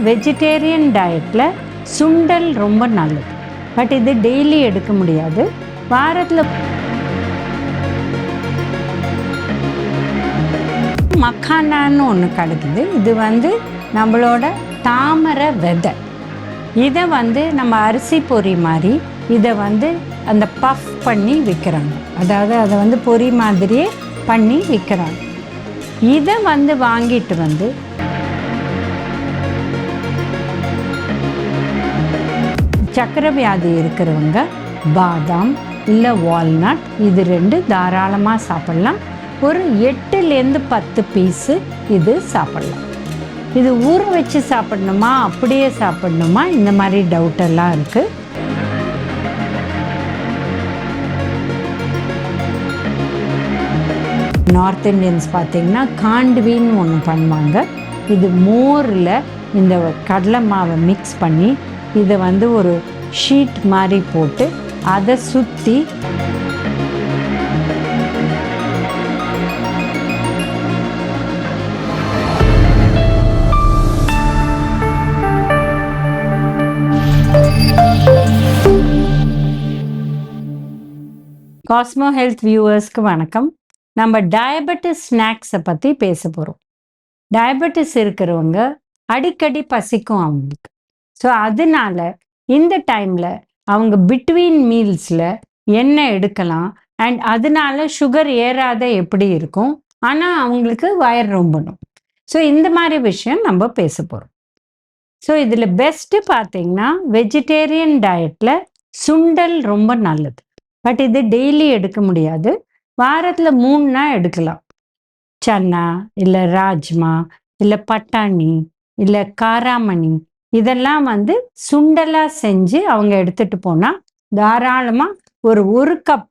Vegetarian டயட்டில் சுண்டல் ரொம்ப நல்லது. பட் இது டெய்லி எடுக்க முடியாது. வாரத்தில் மக்கானான்னு ஒன்று கிடைக்குது. இது நம்மளோட தாமரை விதை. இதை நம்ம அரிசி பொரி மாதிரி இதை அந்த பஃப் பண்ணி விற்கிறாங்க. அதாவது அதை பொரி மாதிரியே பண்ணி விற்கிறாங்க. இதை வாங்கிட்டு சக்கரை வியாதி இருக்கிறவங்க பாதாம் இல்லை வால்நட் இது 2 தாராளமாக சாப்பிட்லாம். ஒரு 8லேருந்து 10 பீஸு இது சாப்பிட்லாம். இது ஊற வச்சு சாப்பிடணுமா அப்படியே சாப்பிடணுமா இந்த மாதிரி டவுட்டெல்லாம் இருக்குது. நார்த் இண்டியன்ஸ் பார்த்திங்கன்னா காண்ட்வின்னு ஒன்று பண்ணுவாங்க. இது மோரில் இந்த கடலை மாவை மிக்ஸ் பண்ணி இதை ஒரு ஷீட் மாதிரி போட்டு அதை சுற்றி காஸ்மோ ஹெல்த் வியூவர்ஸ்க்கு வணக்கம். நம்ம டயபெட்டிஸ் ஸ்நாக்ஸை பற்றி பேச போகிறோம். டயபெட்டிஸ் இருக்கிறவங்க அடிக்கடி பசிக்கும் அவங்களுக்கு. ஸோ அதனால இந்த டைமில் அவங்க பிட்வீன் மீல்ஸில் என்ன எடுக்கலாம் அண்ட் அதனால சுகர் ஏறாத எப்படி இருக்கும், ஆனால் அவங்களுக்கு வயிறு ரொம்பணும். ஸோ இந்த மாதிரி விஷயம் நம்ம பேச போகிறோம். ஸோ இதில் பெஸ்ட்டு பார்த்தீங்கன்னா வெஜிடேரியன் டயட்டில் சுண்டல் ரொம்ப நல்லது. பட் இது டெய்லி எடுக்க முடியாது. வாரத்தில் 3 நாள் எடுக்கலாம். சன்னா இல்லை ராஜ்மா இல்லை பட்டாணி இல்லை காராமணி இதெல்லாம் சுண்டலாக செஞ்சு அவங்க எடுத்துகிட்டு போனால் தாராளமாக ஒரு கப்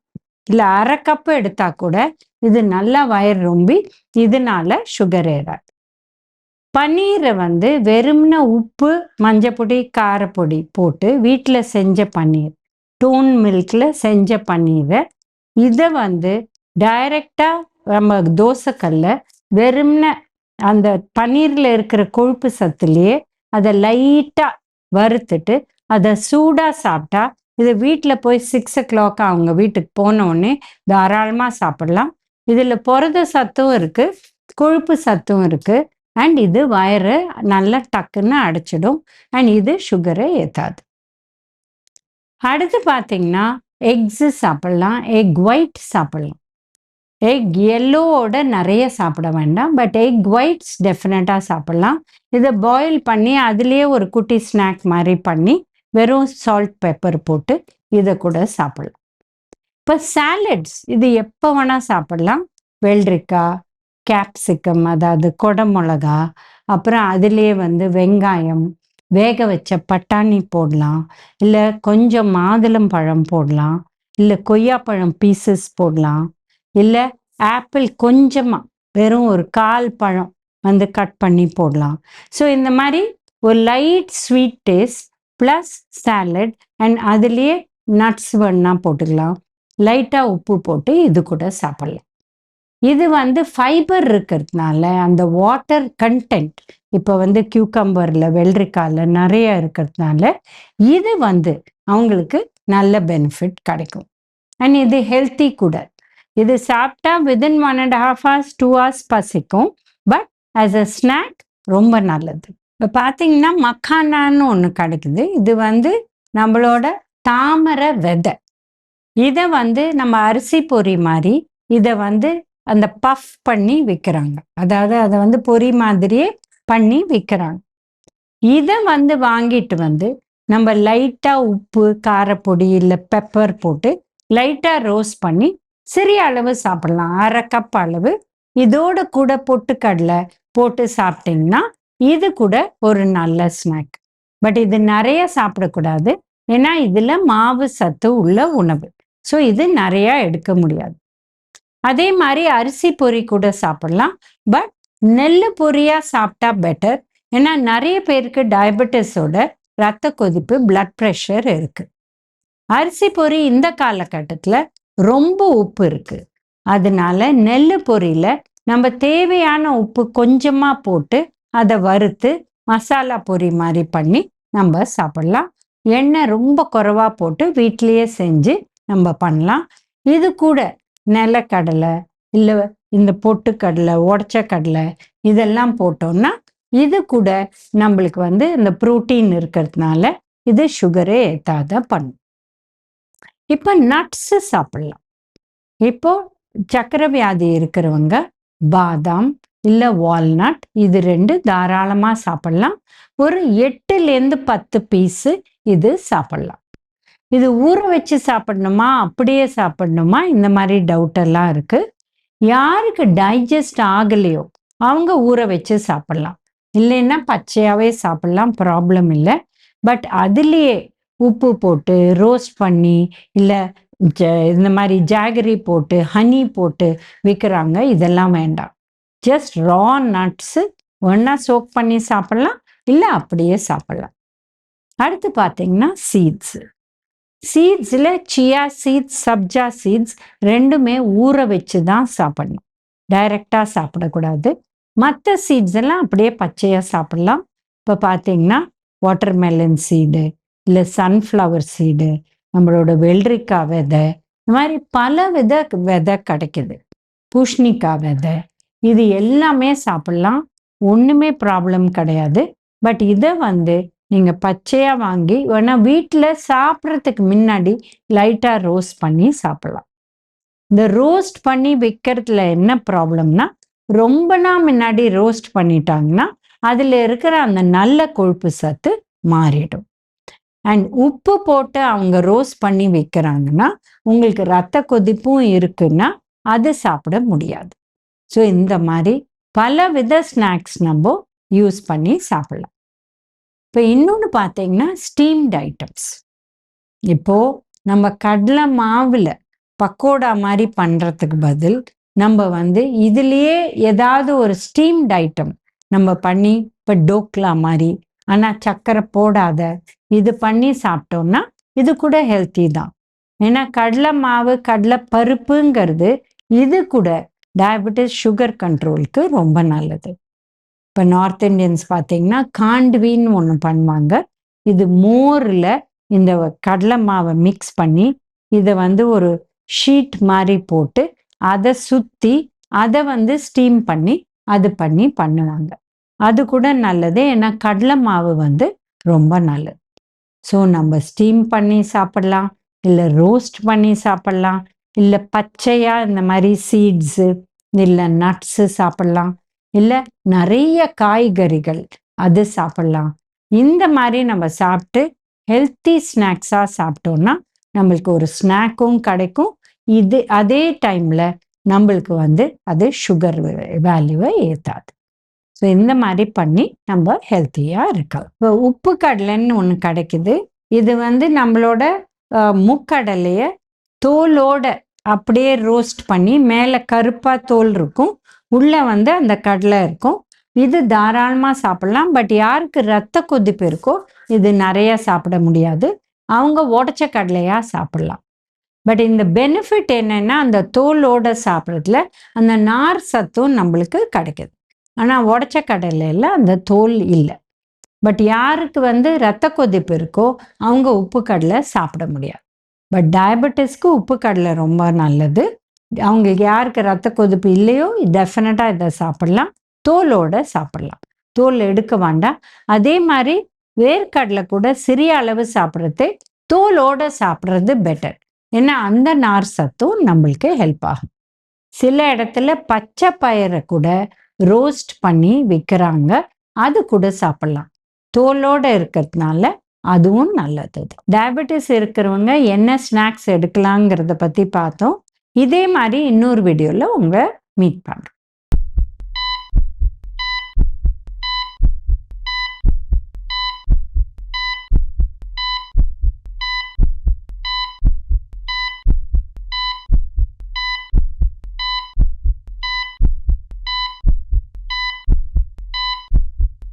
இல்லை அரை கப்பு எடுத்தால் கூட இது நல்லா வயிறு ரொம்பி இதனால சுகர் ஏறாது. பன்னீரை வெறும்ன உப்பு மஞ்சப்பொடி காரப்பொடி போட்டு வீட்டில் செஞ்ச பன்னீர், டோன் மில்கில் செஞ்ச பன்னீரை இதை டைரெக்டாக நம்ம தோசைக்கல்ல வெறும்ன அந்த பன்னீரில் இருக்கிற கொழுப்பு சத்துலேயே அதை லைட்டாக வறுத்துட்டு அதை சூடாக சாப்பிட்டா இது வீட்டில் போய் 6 o'clock அவங்க வீட்டுக்கு போனோடனே தாராளமாக சாப்பிடலாம். இதில் புரத சத்தும் இருக்குது, கொழுப்பு சத்தும் இருக்குது. அண்ட் இது வயிறு நல்லா டக்குன்னு அடைச்சிடும். அண்ட் இது சுகரை ஏற்றாது. அடுத்து பார்த்தீங்கன்னா எக்ஸு சாப்பிட்லாம். எக் ஒயிட் சாப்பிட்லாம். எக் எல்லோவோட நிறைய சாப்பிட வேண்டாம். பட் எக் ஒயிட்ஸ் டெஃபினட்டாக சாப்பிட்லாம். இதை பாயில் பண்ணி அதுலேயே ஒரு குட்டி ஸ்நாக் மாதிரி பண்ணி வெறும் சால்ட் பெப்பர் போட்டு இதை கூட சாப்பிட்லாம். இப்போ சாலட்ஸ் இது எப்போ வேணால் சாப்பிட்லாம். வெள்ளரிக்காய், கேப்சிகம் அதாவது கொடமிளகா, அப்புறம் அதுலேயே வெங்காயம், வேக வச்ச பட்டாணி போடலாம், இல்லை கொஞ்சம் மாதுளம் பழம் போடலாம், இல்லை கொய்யாப்பழம் பீசஸ் போடலாம், இல்லை ஆப்பிள் கொஞ்சமாக வெறும் ஒரு 1/4 பழம் கட் பண்ணி போடலாம். ஸோ இந்த மாதிரி ஒரு light sweet taste plus salad and அதுலேயே நட்ஸ் வேணா போட்டுக்கலாம். லைட்டாக உப்பு போட்டு இது கூட சாப்பிட்லாம். இது ஃபைபர் இருக்கிறதுனால அந்த வாட்டர் கண்டென்ட் இப்போ கியூக்கம்பரில் வெள்ளரிக்காயில் நிறைய இருக்கிறதுனால இது அவங்களுக்கு நல்ல பெனிஃபிட் கிடைக்கும். அண்ட் இது ஹெல்த்தி கூட. இது சாப்பிட்டா வித்தின் 1.5 hours 2 hours பசிக்கும். பட் ஆஸ் அ ஸ்நாக் ரொம்ப நல்லது. இப்போ பார்த்தீங்கன்னா மக்கானான்னு ஒன்று கிடைக்குது. இது நம்மளோட தாமரை விதை. இதை நம்ம அரிசி பொரி மாதிரி இதை அந்த பஃப் பண்ணி விற்கிறாங்க. அதாவது அதை பொரி மாதிரியே பண்ணி விற்கிறாங்க. இதை வாங்கிட்டு நம்ம லைட்டாக உப்பு காரப்பொடி இல்லை பெப்பர் போட்டு லைட்டாக ரோஸ்ட் பண்ணி சிறிய அளவு சாப்பிடலாம். அரை கப் அளவு. இதோட கூட பொட்டுக்கடலை போட்டு சாப்பிட்டிங்கன்னா இது கூட ஒரு நல்ல ஸ்நாக். பட் இது நிறைய சாப்பிடக்கூடாது. ஏன்னா இதில் மாவு சத்து உள்ள உணவு. ஸோ இது நிறையா எடுக்க முடியாது. அதே மாதிரி அரிசி பொரி கூட சாப்பிடலாம். பட் நெல் பொரியாக சாப்பிட்டா பெட்டர். ஏன்னா நிறைய பேருக்கு டயபெட்டிஸோட ரத்த கொதிப்பு பிளட் ப்ரெஷர் இருக்குது. அரிசி பொரி இந்த காலகட்டத்தில் ரொம்ப உப்பு இருக்குது. அதனால நெல் பொரியில் நம்ம தேவையான உப்பு கொஞ்சமாக போட்டு அதை வறுத்து மசாலா பொரி மாதிரி பண்ணி நம்ம சாப்பிடலாம். எண்ணெய் ரொம்ப குறைவா போட்டு வீட்டிலேயே செஞ்சு நம்ம பண்ணலாம். இது கூட நிலக்கடலை இல்லை இந்த பொட்டுக்கடலை, உடச்ச கடலை இதெல்லாம் போட்டோம்னா இது கூட நம்மளுக்கு இந்த புரோட்டீன் இருக்கிறதுனால இது சுகரே ஏத்தாத பண்ணும். இப்போ நட்ஸ் சாப்பிடலாம். இப்போ சக்கரை வியாதி இருக்கிறவங்க பாதாம் இல்லை வால்நட் இது 2 தாராளமாக சாப்பிடலாம். ஒரு 8லேருந்து 10 பீஸு இது சாப்பிடலாம். இது ஊற வச்சு சாப்பிடணுமா அப்படியே சாப்பிடணுமா இந்த மாதிரி டவுட் எல்லாம் இருக்கு. யாருக்கு டைஜஸ்ட் ஆகலையோ அவங்க ஊற வச்சு சாப்பிடலாம், இல்லைன்னா பச்சையாகவே சாப்பிடலாம், ப்ராப்ளம் இல்லை. பட் அதுலேயே உப்பு போட்டு ரோஸ்ட் பண்ணி இல்லை இந்த மாதிரி ஜாகரி போட்டு ஹனி போட்டு விற்கிறாங்க, இதெல்லாம் வேண்டாம். ஜஸ்ட் ரா நட்ஸு ஒன்றா சோக் பண்ணி சாப்பிடலாம், இல்லை அப்படியே சாப்பிடலாம். அடுத்து பார்த்தீங்கன்னா சீட்ஸில் சியா சீட்ஸ், சப்ஜா சீட்ஸ் ரெண்டுமே ஊற வச்சு தான் சாப்பிடணும், டைரெக்டாக சாப்பிடக்கூடாது. மற்ற சீட்ஸ் எல்லாம் அப்படியே பச்சையாக சாப்பிடலாம். இப்போ பார்த்தீங்கன்னா வாட்டர்மெலன் சீடு இல்லை சன்ஃப்ளவர் சீடு, நம்மளோட வெள்ளரிக்காய் விதை, இந்த மாதிரி பல விதை கிடைக்குது, பூஷ்ணிக்காய் விதை, இது எல்லாமே சாப்பிடலாம், ஒன்றுமே ப்ராப்ளம் கிடையாது. பட் இதை நீங்கள் பச்சையாக வாங்கி வேணா வீட்டில் சாப்பிட்றதுக்கு முன்னாடி லைட்டாக ரோஸ்ட் பண்ணி சாப்பிடலாம். இந்த ரோஸ்ட் பண்ணி வைக்கிறதுல என்ன ப்ராப்ளம்னா, ரொம்ப நாள் முன்னாடி ரோஸ்ட் பண்ணிட்டாங்கன்னா அதில் இருக்கிற அந்த நல்ல கொழுப்பு சத்து மாறிடும். அண்ட் உப்பு போட்டு அவங்க ரோஸ்ட் பண்ணி வைக்கிறாங்கன்னா உங்களுக்கு ரத்த கொதிப்பும் இருக்குன்னா அது சாப்பிட முடியாது. ஸோ இந்த மாதிரி பல வித ஸ்நாக்ஸ் நம்ம யூஸ் பண்ணி சாப்பிடலாம். இப்போ இன்னொன்று பார்த்தீங்கன்னா ஸ்டீம்டு ஐட்டம்ஸ். இப்போது நம்ம கடலை மாவில் பக்கோடா மாதிரி பண்ணுறதுக்கு பதில் நம்ம இதுலேயே ஏதாவது ஒரு ஸ்டீம்டு ஐட்டம் நம்ம பண்ணி, இப்போ டோக்லா மாதிரி ஆனால் சர்க்கரை போடாத இது பண்ணி சாப்பிட்டோம்னா இது கூட ஹெல்த்தி தான். ஏன்னா கடலை மாவு, கடலை பருப்புங்கிறது இது கூட டயபெட்டிஸ், சுகர் கண்ட்ரோலுக்கு ரொம்ப நல்லது. இப்போ நார்த் இண்டியன்ஸ் பார்த்தீங்கன்னா காண்ட்வின்னு ஒன்று பண்ணுவாங்க. இது மோரில் இந்த கடலை மாவை மிக்ஸ் பண்ணி இதை ஒரு ஷீட் மாதிரி போட்டு அதை சுற்றி அதை ஸ்டீம் பண்ணி அது பண்ணுவாங்க. அது கூட நல்லது, ஏன்னா கடலை மாவு ரொம்ப நல்லது. ஸோ நம்ம ஸ்டீம் பண்ணி சாப்பிடலாம், இல்லை ரோஸ்ட் பண்ணி சாப்பிடலாம், இல்லை பச்சையாக இந்த மாதிரி சீட்ஸு இல்லை நட்ஸு சாப்பிடலாம், இல்லை நிறைய காய்கறிகள் அது சாப்பிடலாம். இந்த மாதிரி நம்ம சாப்பிட்டு ஹெல்த்தி ஸ்நாக்ஸாக சாப்பிட்டோம்னா நம்மளுக்கு ஒரு ஸ்நாக்கும் கிடைக்கும். அதே டைமில் நம்மளுக்கு அது சுகர் வேல்யூவை ஏற்றாது. ஸோ இந்த மாதிரி பண்ணி நம்ம ஹெல்த்தியாக இருக்கலாம். இப்போ உப்பு கடலைன்னு ஒன்று கிடைக்குது. இது நம்மளோட முக்கடலையை தோலோட அப்படியே ரோஸ்ட் பண்ணி மேலே கருப்பாக தோல் இருக்கும், உள்ளே அந்த கடலை இருக்கும். இது தாராளமாக சாப்பிடலாம். பட் யாருக்கு ரத்த கொதிப்பு இருக்கோ இது நிறையா சாப்பிட முடியாது, அவங்க உடச்ச கடலையாக சாப்பிடலாம். பட் இந்த பெனிஃபிட் என்னென்னா அந்த தோலோட சாப்பிட்றதுல அந்த நார் சத்தும் நம்மளுக்கு கிடைக்குது. ஆனால் உடச்ச கடலையில் அந்த தோல் இல்லை. பட் யாருக்கு ரத்த கொதிப்பு இருக்கோ அவங்க உப்பு கடலை சாப்பிட முடியாது. பட் டயபெட்டிஸ்க்கு உப்பு கடலை ரொம்ப நல்லது. அவங்களுக்கு யாருக்கு ரத்த கொதிப்பு இல்லையோ டெஃபினட்டாக இதை சாப்பிடலாம், தோலோட சாப்பிடலாம், தோல் எடுக்க வேண்டாம். அதே மாதிரி வேர்க்கடலை கூட சிறிய அளவு சாப்பிட்றது, தோலோட சாப்பிட்றது பெட்டர். ஏன்னா அந்த நார் சத்தும் நம்மளுக்கு ஹெல்ப் ஆகும். சில இடத்துல பச்சை பயிரை கூட ரோஸ்ட் பண்ணி விற்கிறாங்க, அது கூட சாப்பிடலாம், தோலோட இருக்கிறதுனால அதுவும் நல்லது. டயபெட்டிஸ் இருக்கிறவங்க என்ன ஸ்நாக்ஸ் எடுக்கலாங்கிறத பற்றி பார்த்தோம். இதே மாதிரி இன்னொரு வீடியோவில் உங்களை மீட் பண்ணுறோம்.